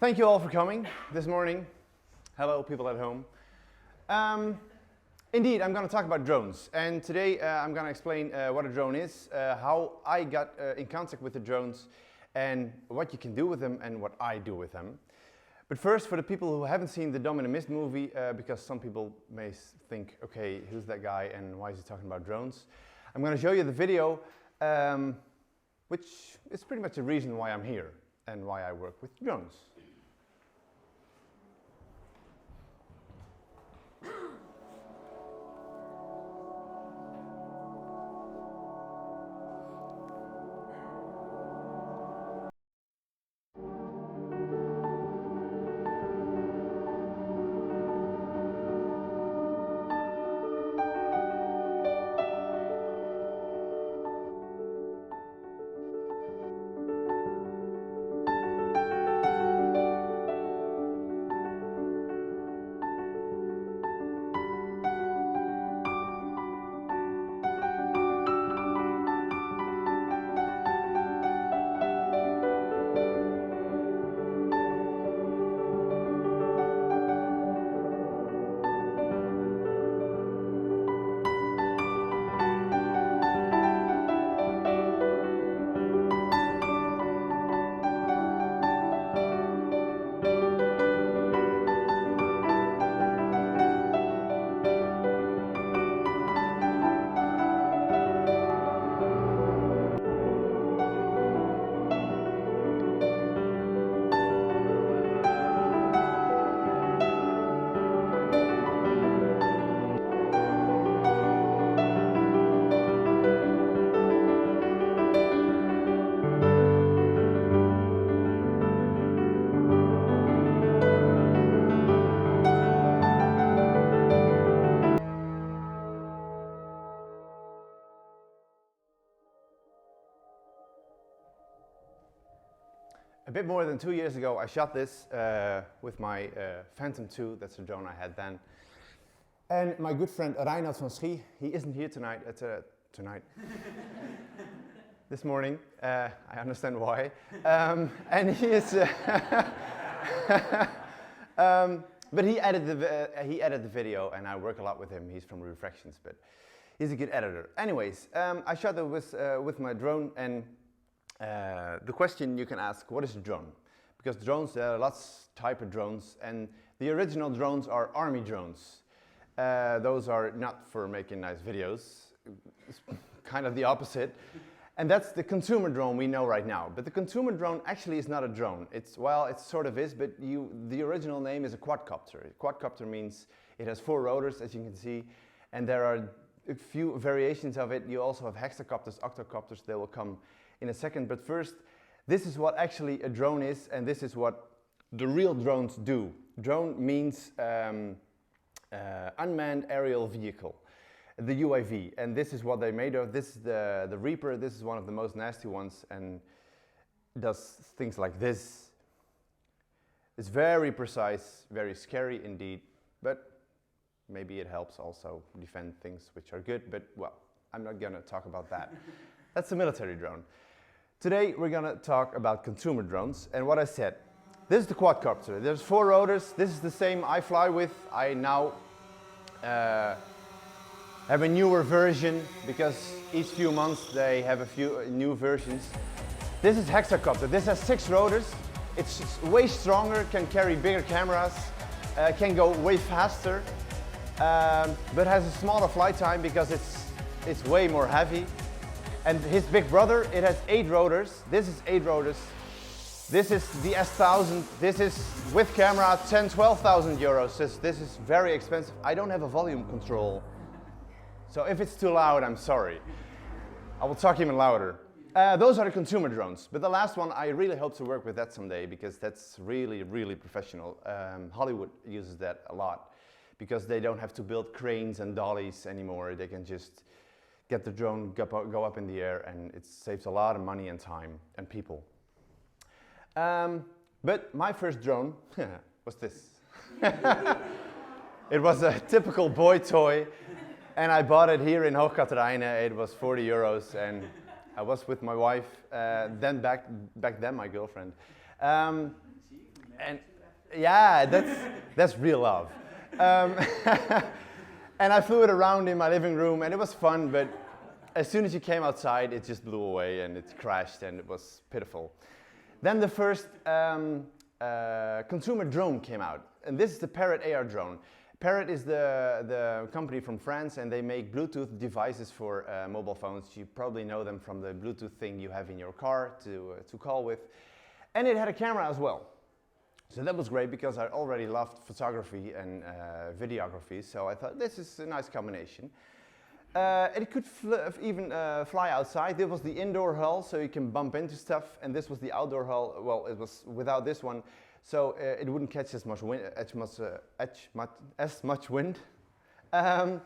thank you all for coming this morning. Hello, people at home. Indeed, I'm going to talk about drones. And today I'm going to explain what a drone is, how I got in contact with the drones, and what you can do with them and what I do with them. But first, for the people who haven't seen the Dumb and the Mist movie, because some people may think, okay, who's that guy and why is he talking about drones? I'm going to show you the video, which is pretty much the reason why I'm here and why I work with drones. A bit more than 2 years ago, I shot this with my Phantom 2, that's the drone I had then. And my good friend Reinhard van Schie, he isn't here tonight, this morning, I understand why. And he is, but he edited the video and I work a lot with him. He's from Refractions, but he's a good editor. Anyways, I shot it with my drone, and the question you can ask, what is a drone? Because drones, there are lots of type of drones, and the original drones are army drones. Those are not for making nice videos, it's kind of the opposite. And that's the consumer drone we know right now. But the consumer drone actually is not a drone. Well, it sort of is, but the original name is a quadcopter. A quadcopter means it has 4 rotors, as you can see, and there are a few variations of it. You also have hexacopters, octocopters, they will come in a second, but first, this is what actually a drone is, and this is what the real drones do. Drone means unmanned aerial vehicle, the UAV, and this is what they're made of. This is the Reaper. This is one of the most nasty ones, and does things like this. It's very precise, very scary indeed, but maybe it helps also defend things which are good, but well, I'm not gonna talk about that. That's the military drone. Today we're going to talk about consumer drones, and what I said. This is the quadcopter. There's 4 rotors. This is the same I fly with. I now have a newer version because each few months they have a few new versions. This is hexacopter. This has 6 rotors. It's way stronger, can carry bigger cameras, can go way faster, but has a smaller flight time because it's way more heavy. And his big brother, it has 8 rotors. This is 8 rotors. This is the S1000. This is with camera 12,000 euros. This is very expensive. I don't have a volume control. So if it's too loud, I'm sorry. I will talk even louder. Those are the consumer drones. But the last one, I really hope to work with that someday because that's really, really professional. Hollywood uses that a lot because they don't have to build cranes and dollies anymore. They can just get the drone go up in the air, and it saves a lot of money and time and people. But my first drone was this. It was a typical boy toy, and I bought it here in Hoogkaterijnen. It was 40 euros, and I was with my wife, back then my girlfriend. And yeah, that's real love. Um, and I flew it around in my living room, and it was fun, but as soon as you came outside, it just blew away, and it crashed, and it was pitiful. Then the first consumer drone came out, and this is the Parrot AR drone. Parrot is the company from France, and they make Bluetooth devices for mobile phones. You probably know them from the Bluetooth thing you have in your car to call with. And it had a camera as well. So that was great because I already loved photography and videography, so I thought this is a nice combination. It could even fly outside. This was the indoor hull, so you can bump into stuff, and this was the outdoor hull. Well, it was without this one, so it wouldn't catch as much wind. And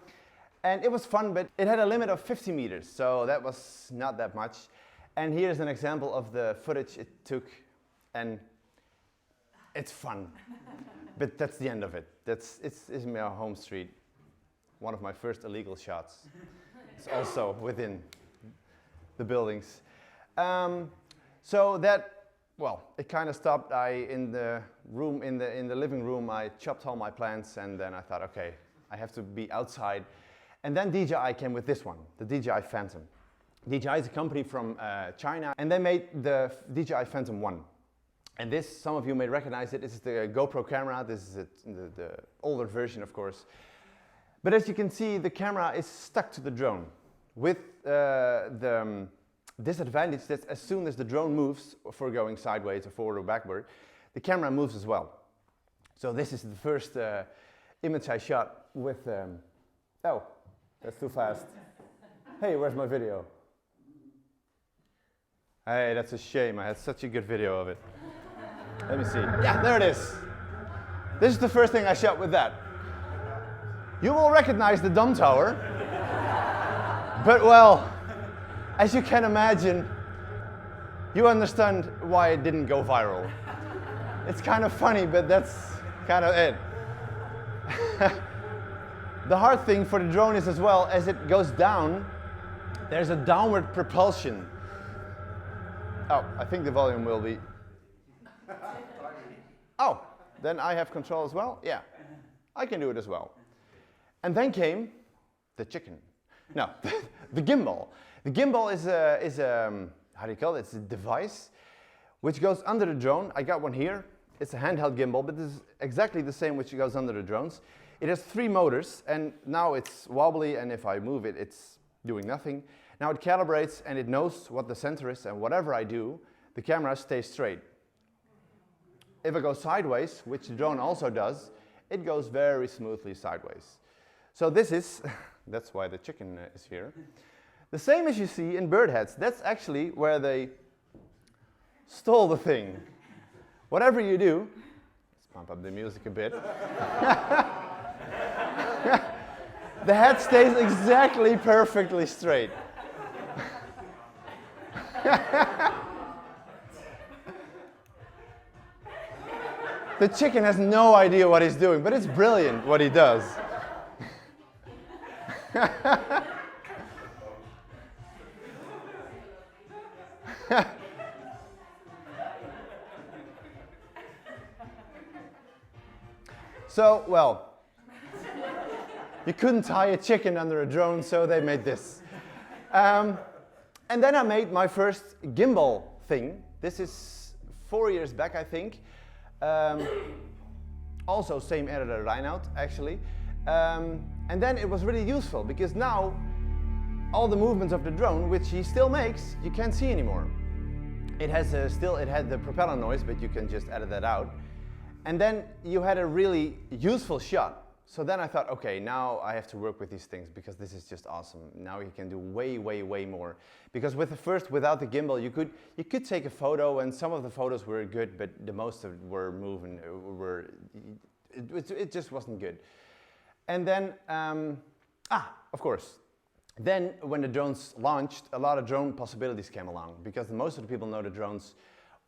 it was fun, but it had a limit of 50 meters, so that was not that much. And here's an example of the footage it took, and it's fun. But that's the end of it. It's my home street. One of my first illegal shots. It's also within the buildings. So that, well, it kind of stopped. In the living room, I chopped all my plants, and then I thought, okay, I have to be outside. And then DJI came with this one, the DJI Phantom. DJI is a company from China, and they made the DJI Phantom 1. And this, some of you may recognize it. This is the GoPro camera. This is the older version, of course. But as you can see, the camera is stuck to the drone with the disadvantage that as soon as the drone moves, for going sideways or forward or backward, the camera moves as well. So this is the first image I shot with, oh, that's too fast. Hey, where's my video? Hey, that's a shame. I had such a good video of it. Let me see. Yeah, there it is. This is the first thing I shot with that. You will recognize the dumb tower, but well, as you can imagine, you understand why it didn't go viral. It's kind of funny, but that's kind of it. The hard thing for the drone is as well, as it goes down, there's a downward propulsion. Oh, I think the volume will be... Oh, then I have control as well? Yeah, I can do it as well. And then came the chicken. No, the gimbal. The gimbal is a, how do you call it? It's a device which goes under the drone. I got one here. It's a handheld gimbal, but this is exactly the same which goes under the drones. It has 3 motors, and now it's wobbly, and if I move it, it's doing nothing. Now it calibrates, and it knows what the center is, and whatever I do, the camera stays straight. If I go sideways, which the drone also does, it goes very smoothly sideways. So this is, that's why the chicken is here. The same as you see in bird heads. That's actually where they stole the thing. Whatever you do, let's pump up the music a bit. The head stays exactly perfectly straight. The chicken has no idea what he's doing, but it's brilliant what he does. So, well, you couldn't tie a chicken under a drone, so they made this. And then I made my first gimbal thing. This is 4 years back, I think. Also same editor Reinout, actually. And then it was really useful because now all the movements of the drone, which he still makes, you can't see anymore. It has it had the propeller noise, but you can just edit that out. And then you had a really useful shot. So then I thought, okay, now I have to work with these things because this is just awesome. Now you can do way, way, way more. Because with the first, without the gimbal, you could take a photo, and some of the photos were good, but the most of it were moving, it just wasn't good. And then, of course, then when the drones launched, a lot of drone possibilities came along because most of the people know the drones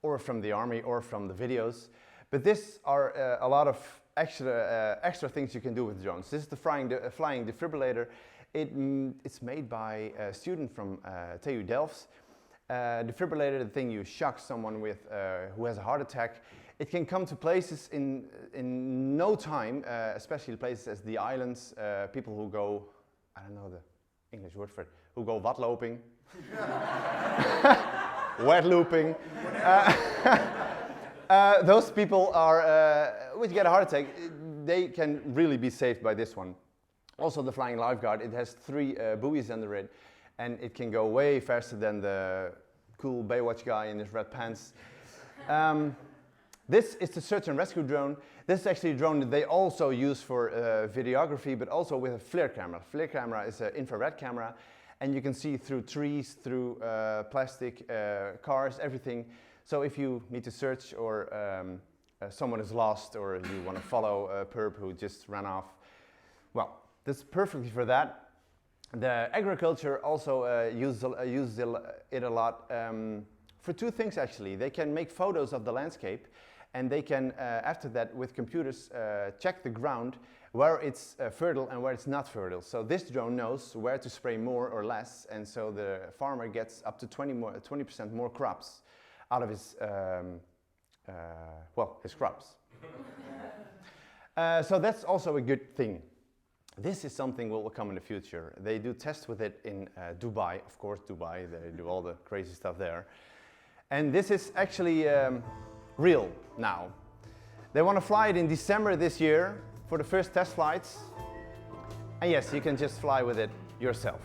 or from the army or from the videos. But these are a lot of extra things you can do with drones. This is the flying defibrillator. It's made by a student from TU Delft. Defibrillator, the thing you shock someone with who has a heart attack. It can come to places in no time, especially places as the islands, people who go, I don't know the English word for it, who go watloping, wet looping. Those people are, which get a heart attack, they can really be saved by this one. Also the Flying Lifeguard, it has 3 buoys under it, and it can go way faster than the cool Baywatch guy in his red pants. This is the search and rescue drone. This is actually a drone that they also use for videography, but also with a FLIR camera. FLIR camera is an infrared camera, and you can see through trees, through plastic, cars, everything. So if you need to search, or someone is lost, or you want to follow a perp who just ran off, well, this is perfectly for that. The agriculture also uses it a lot for 2 things actually. They can make photos of the landscape, and they can, after that, with computers, check the ground where it's fertile and where it's not fertile. So this drone knows where to spray more or less, and so the farmer gets up to 20% more crops out of his, his crops. So that's also a good thing. This is something that will come in the future. They do tests with it in Dubai, of course, Dubai, they do all the crazy stuff there. And this is actually real now. They want to fly it in December this year for the first test flights. And yes, you can just fly with it yourself.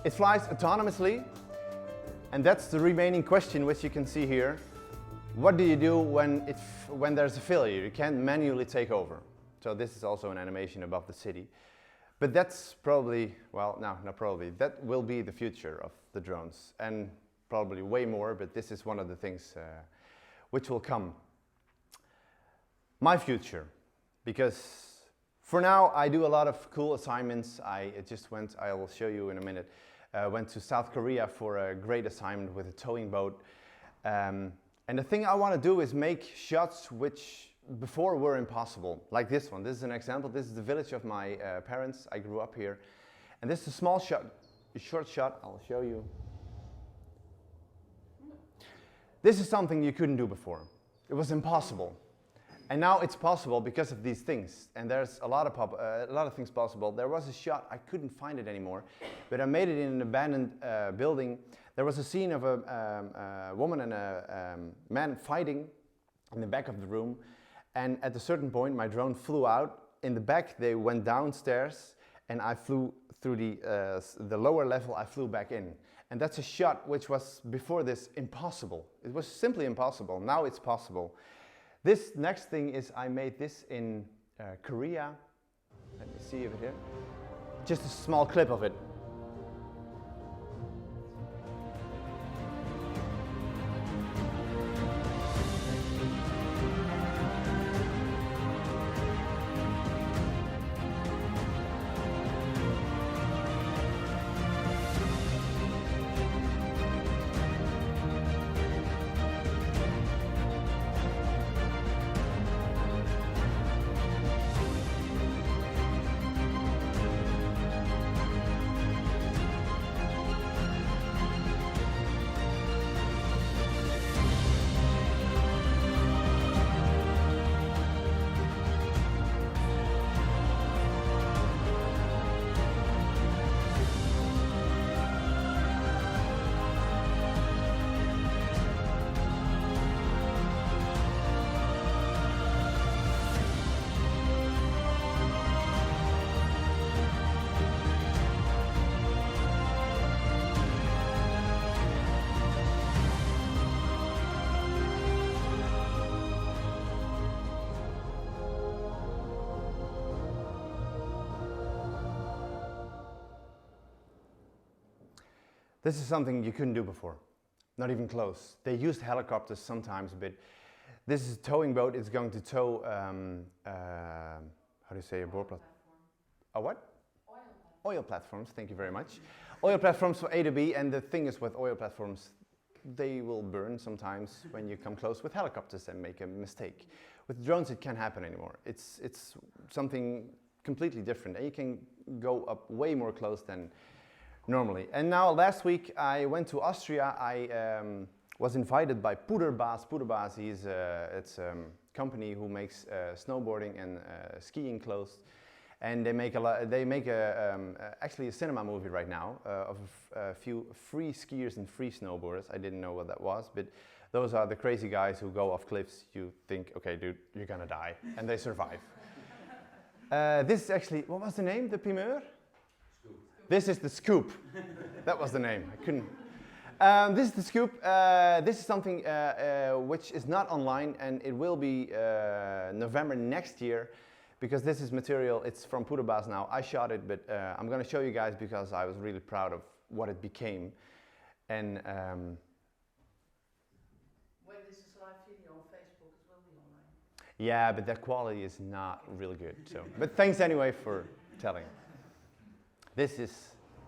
It flies autonomously, and that's the remaining question, which you can see here. What do you do when there's a failure? You can't manually take over. So this is also an animation above the city. But that's probably, well, no, not probably. That will be the future of the drones, and probably way more, but this is one of the things which will come. My future, because for now I do a lot of cool assignments. I will show you in a minute, went to South Korea for a great assignment with a towing boat. And the thing I want to do is make shots which before were impossible, like this one. This is an example. This is the village of my parents. I grew up here. And this is a small shot, a short shot. I'll show you. This is something you couldn't do before. It was impossible. And now it's possible because of these things. And there's a lot of things possible. There was a shot, I couldn't find it anymore, but I made it in an abandoned building. There was a scene of a woman and a man fighting in the back of the room. And at a certain point, my drone flew out. In the back, they went downstairs, and I flew through the lower level. I flew back in. And that's a shot which was, before this, impossible. It was simply impossible. Now it's possible. This next thing is I made this in Korea. Let me see over here. Just a small clip of it. This is something you couldn't do before, not even close. They used helicopters sometimes, but this is a towing boat. It's going to tow, how do you say a board platform? A what? Oil platforms, thank you very much. Oil platforms for A to B, and the thing is with oil platforms, they will burn sometimes when you come close with helicopters and make a mistake. With drones it can't happen anymore. It's something completely different, and you can go up way more close than normally. And now last week I went to Austria. I was invited by Poederbaas. Poederbaas, it's a company who makes snowboarding and skiing clothes, and they make actually a cinema movie right now of a few free skiers and free snowboarders. I didn't know what that was, but those are the crazy guys who go off cliffs. You think, okay, dude, you're gonna die, and they survive. This is actually, what was the name? The primeur? Scoop. This is the Scoop. That was the name. I couldn't. This is the Scoop. This is something which is not online, and it will be November next year, because this is material. It's from Poederbaas now. I shot it, but I'm going to show you guys because I was really proud of what it became. And when this is live video on Facebook, it will be online. yeah, but that quality is not really good. So, but thanks anyway for telling. This is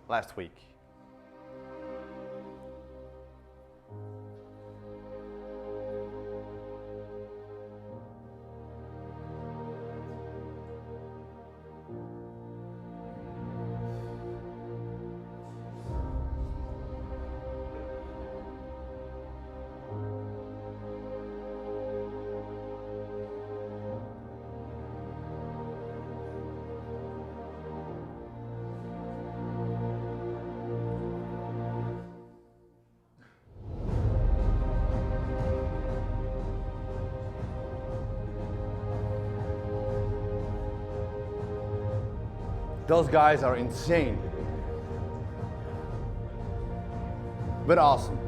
last week. Those guys are insane, but awesome.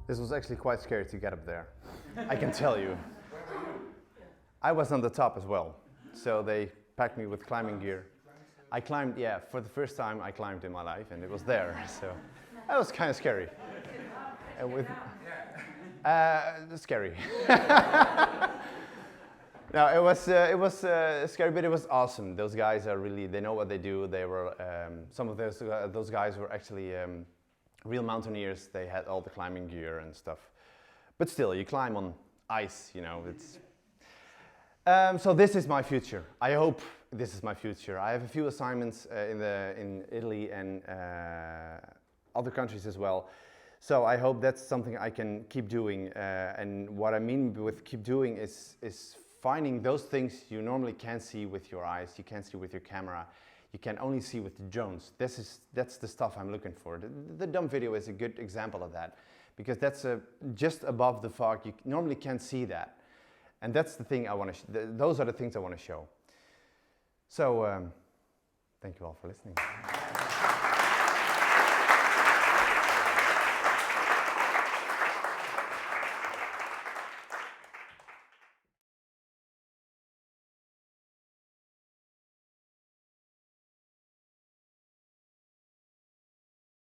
This was actually quite scary to get up there, I can tell you. Where were you? I was on the top as well, so they packed me with climbing gear. I climbed, yeah, for the first time I climbed in my life, and it was there, so that was kind of scary. And with, scary. No, it was scary, but it was awesome. Those guys are really, they know what they do. They were, some of those guys were actually real mountaineers. They had all the climbing gear and stuff. But still, you climb on ice, you know, it's... so this is my future. I hope this is my future. I have a few assignments in Italy and other countries as well. So I hope that's something I can keep doing. And what I mean with keep doing is finding those things you normally can't see with your eyes, you can't see with your camera, you can only see with the drones. That's the stuff I'm looking for. The dumb video is a good example of that, because that's just above the fog. You normally can't see that. And that's the thing I want to, those are the things I want to show. So, thank you all for listening.